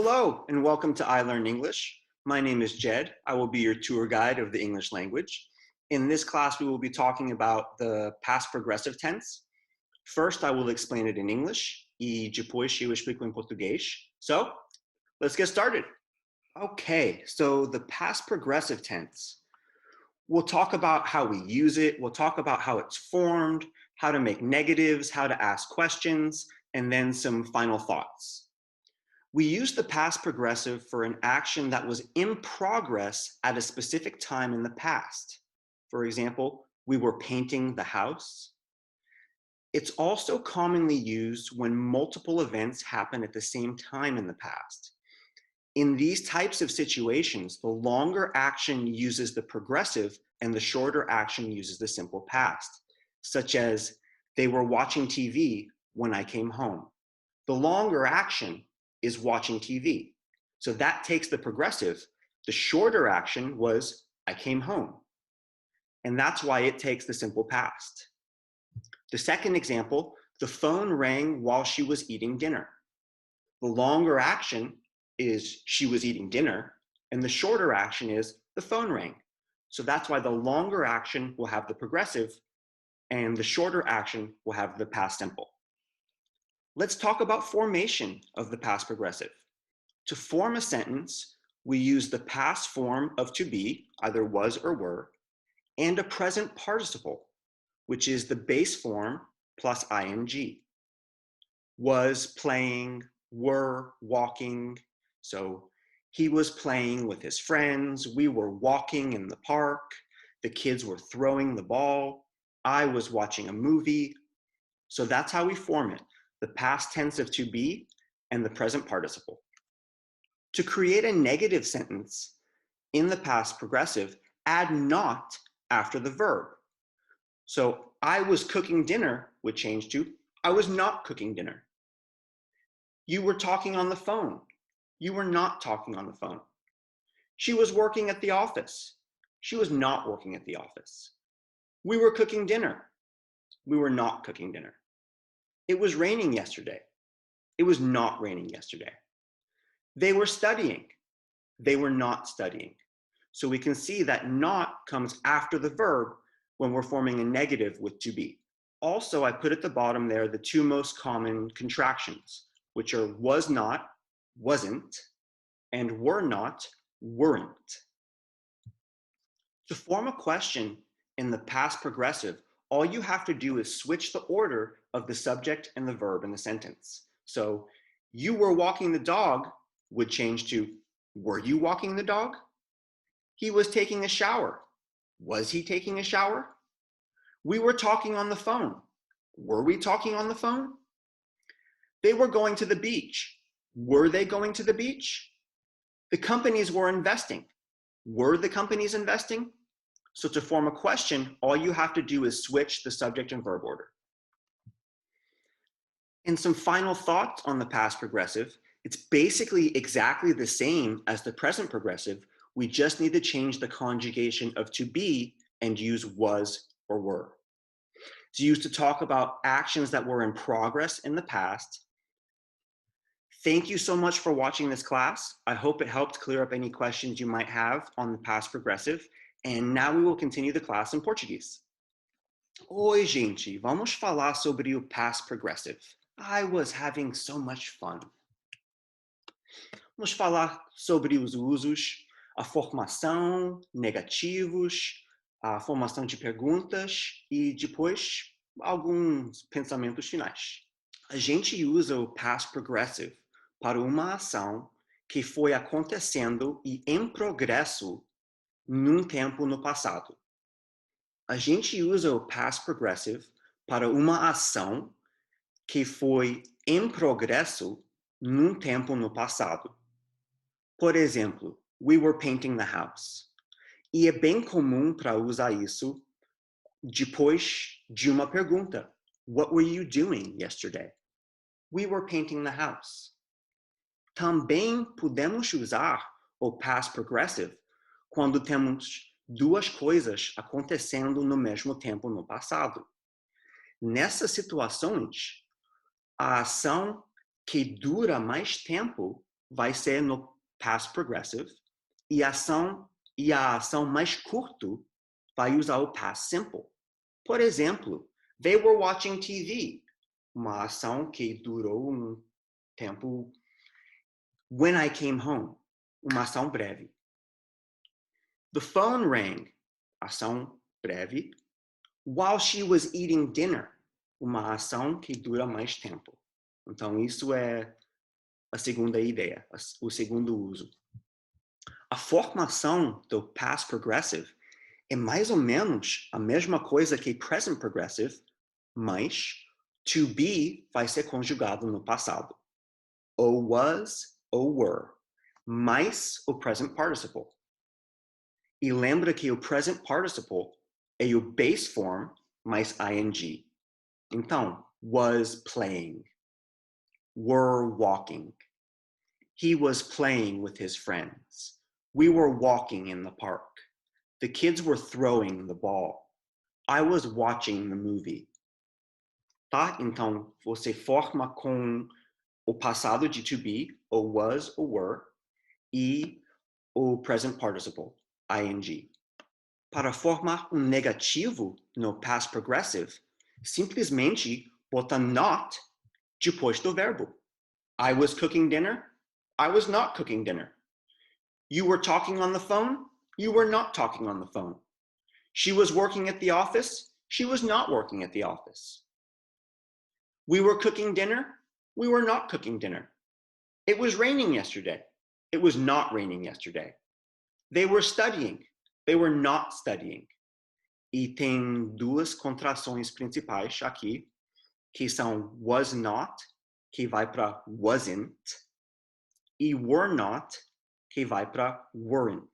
Hello and welcome to I Learn English. My name is Jed. I will be your tour guide of the English language. In this class, we will be talking about the past progressive tense. First, I will explain it in English e depois eu explico em português. So, let's get started. Okay, so the past progressive tense. We'll talk about how we use it. We'll talk about how it's formed, how to make negatives, how to ask questions, and then some final thoughts. We use the past progressive for an action that was in progress at a specific time in the past. For example, we were painting the house. It's also commonly used when multiple events happen at the same time in the past. In these types of situations, the longer action uses the progressive and the shorter action uses the simple past, such as they were watching TV when I came home. The longer action is watching TV. So that takes the progressive. The shorter action was I came home. And that's why it takes the simple past. The second example, the phone rang while she was eating dinner. The longer action is she was eating dinner, and the shorter action is the phone rang. So that's why the longer action will have the progressive, and the shorter action will have the past simple. Let's talk about formation of the past progressive. To form a sentence, we use the past form of to be, either was or were, and a present participle, which is the base form plus ing. Was playing, were walking. So he was playing with his friends. We were walking in the park. The kids were throwing the ball. I was watching a movie. So that's how we form it. The past tense of to be and the present participle. To create a negative sentence in the past progressive, add not after the verb. So I was cooking dinner would change to I was not cooking dinner. You were talking on the phone. You were not talking on the phone. She was working at the office. She was not working at the office. We were cooking dinner. We were not cooking dinner. It was raining yesterday. It was not raining yesterday. They were studying. They were not studying. So we can see that not comes after the verb when we're forming a negative with to be. Also, I put at the bottom there the two most common contractions, which are was not, wasn't, and were not, weren't. To form a question in the past progressive, all you have to do is switch the order of the subject and the verb in the sentence. So you were walking the dog would change to were you walking the dog? He was taking a shower. Was he taking a shower? We were talking on the phone. Were we talking on the phone? They were going to the beach. Were they going to the beach? The companies were investing. Were the companies investing? So to form a question, all you have to do is switch the subject and verb order. And some final thoughts on the past progressive. It's basically exactly the same as the present progressive. We just need to change the conjugation of to be and use was or were. It's used to talk about actions that were in progress in the past. Thank you so much for watching this class. I hope it helped clear up any questions you might have on the past progressive. And now we will continue the class in Portuguese. Oi, gente, vamos falar sobre o past progressive. I was having so much fun. Vamos falar sobre os usos, a formação, negativos, a formação de perguntas e depois alguns pensamentos finais. A gente usa o past progressive para uma ação que foi acontecendo e em progresso num tempo no passado. A gente usa o past progressive para uma ação que foi em progresso num tempo no passado. Por exemplo, we were painting the house. E é bem comum para usar isso depois de uma pergunta. What were you doing yesterday? We were painting the house. Também podemos usar o past progressive quando temos duas coisas acontecendo no mesmo tempo no passado. Nessas situações, a ação que dura mais tempo vai ser no past progressive e a ação mais curta vai usar o past simple. Por exemplo, they were watching TV, uma ação que durou um tempo. When I came home, uma ação breve. The phone rang, ação breve. While she was eating dinner, uma ação que dura mais tempo. Então, isso é a segunda ideia, o segundo uso. A formação do past progressive é mais ou menos a mesma coisa que present progressive, mas to be vai ser conjugado no passado. Ou was ou were, mais o present participle. E lembra que o present participle é o base form mais ing. Então, was playing, were walking. He was playing with his friends. We were walking in the park. The kids were throwing the ball. I was watching the movie. Tá? Então, você forma com o passado de to be, ou was ou were, e o present participle, ing. Para formar um negativo no past progressive, simplesmente bota not depois do verbo. I was cooking dinner. I was not cooking dinner. You were talking on the phone. You were not talking on the phone. She was working at the office. She was not working at the office. We were cooking dinner. We were not cooking dinner. It was raining yesterday. It was not raining yesterday. They were studying. They were not studying. E tem duas contrações principais aqui, que são was not, que vai para wasn't, e were not, que vai para weren't.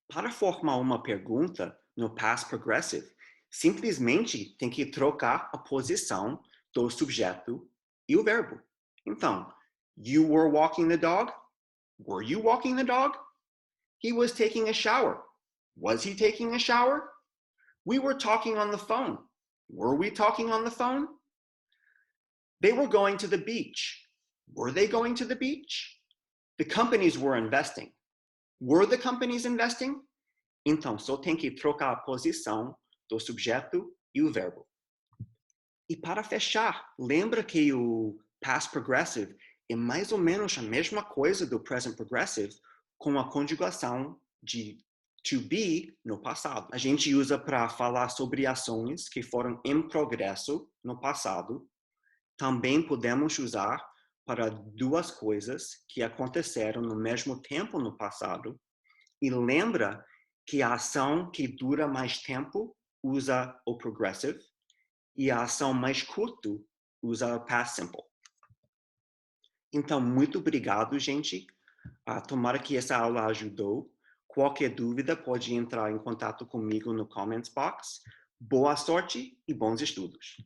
Para formar uma pergunta no past progressive, simplesmente tem que trocar a posição do subjeto e o verbo. Então, you were walking the dog? Were you walking the dog? He was taking a shower. Was he taking a shower? We were talking on the phone. Were we talking on the phone? They were going to the beach. Were they going to the beach? The companies were investing. Were the companies investing? Então, só tem que trocar a posição do subjeto e o verbo. E para fechar, lembra que o past progressive é mais ou menos a mesma coisa do present progressive com a conjugação de to be no passado. A gente usa para falar sobre ações que foram em progresso no passado. Também podemos usar para duas coisas que aconteceram no mesmo tempo no passado. E lembra que a ação que dura mais tempo usa o progressive e a ação mais curta usa o past simple. Então, muito obrigado, gente. Tomara que essa aula ajudou. Qualquer dúvida pode entrar em contato comigo no comments box. Boa sorte e bons estudos.